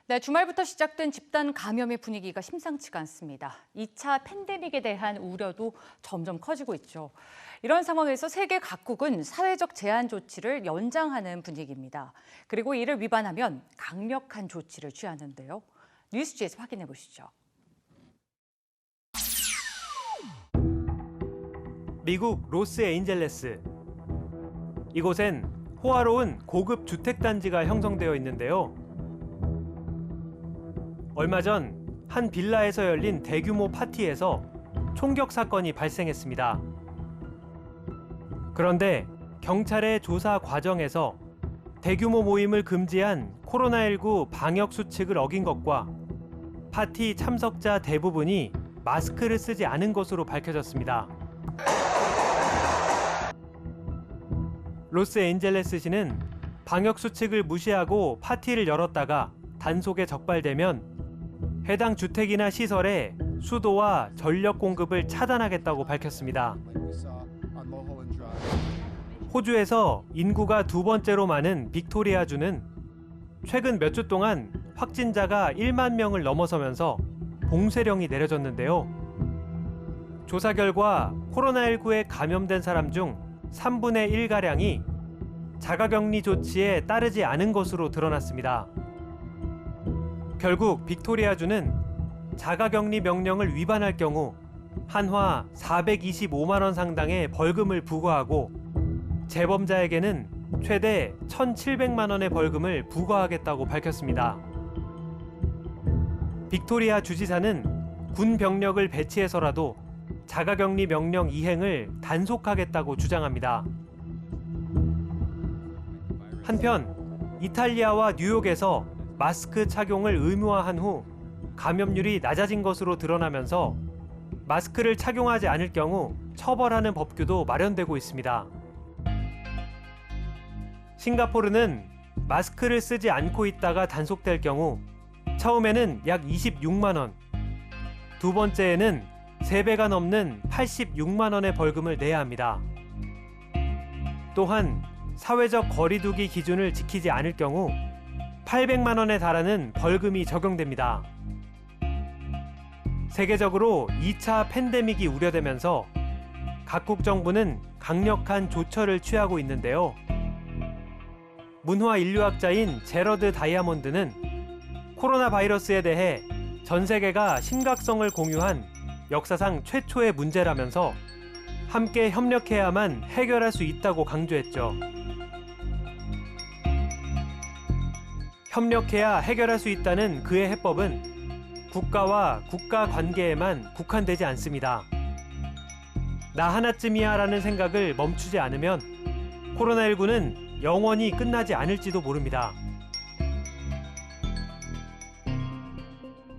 네, 주말부터 시작된 집단 감염의 분위기가 심상치가 않습니다. 2차 팬데믹에 대한 우려도 점점 커지고 있죠. 이런 상황에서 세계 각국은 사회적 제한 조치를 연장하는 분위기입니다. 그리고 이를 위반하면 강력한 조치를 취하는데요. 뉴스지에서 확인해 보시죠. 미국 로스애인젤레스. 이곳엔 호화로운 고급 주택단지가 형성되어 있는데요. 얼마 전 한 빌라에서 열린 대규모 파티에서 총격 사건이 발생했습니다. 그런데 경찰의 조사 과정에서 대규모 모임을 금지한 코로나19 방역 수칙을 어긴 것과 파티 참석자 대부분이 마스크를 쓰지 않은 것으로 밝혀졌습니다. 로스애인젤레스시는 방역 수칙을 무시하고 파티를 열었다가 단속에 적발되면 해당 주택이나 시설에 수도와 전력 공급을 차단하겠다고 밝혔습니다. 호주에서 인구가 두 번째로 많은 빅토리아주는 최근 몇 주 동안 확진자가 1만 명을 넘어서면서 봉쇄령이 내려졌는데요. 조사 결과 코로나19에 감염된 사람 중 3분의 1가량이 자가격리 조치에 따르지 않은 것으로 드러났습니다. 결국 빅토리아주는 자가격리 명령을 위반할 경우 한화 425만 원 상당의 벌금을 부과하고 재범자에게는 최대 1,700만 원의 벌금을 부과하겠다고 밝혔습니다. 빅토리아 주지사는 군 병력을 배치해서라도 자가격리 명령 이행을 단속하겠다고 주장합니다. 한편 이탈리아와 뉴욕에서 마스크 착용을 의무화한 후 감염률이 낮아진 것으로 드러나면서 마스크를 착용하지 않을 경우 처벌하는 법규도 마련되고 있습니다. 싱가포르는 마스크를 쓰지 않고 있다가 단속될 경우 처음에는 약 26만 원, 두 번째에는 3배가 넘는 86만 원의 벌금을 내야 합니다. 또한 사회적 거리두기 기준을 지키지 않을 경우 800만 원에 달하는 벌금이 적용됩니다. 세계적으로 2차 팬데믹이 우려되면서 각국 정부는 강력한 조처를 취하고 있는데요. 문화 인류학자인 제러드 다이아몬드는 코로나 바이러스에 대해 전 세계가 심각성을 공유한 역사상 최초의 문제라면서 함께 협력해야만 해결할 수 있다고 강조했죠. 협력해야 해결할 수 있다는 그의 해법은 국가와 국가 관계에만 국한되지 않습니다. 나 하나쯤이야 라는 생각을 멈추지 않으면 코로나19는 영원히 끝나지 않을지도 모릅니다.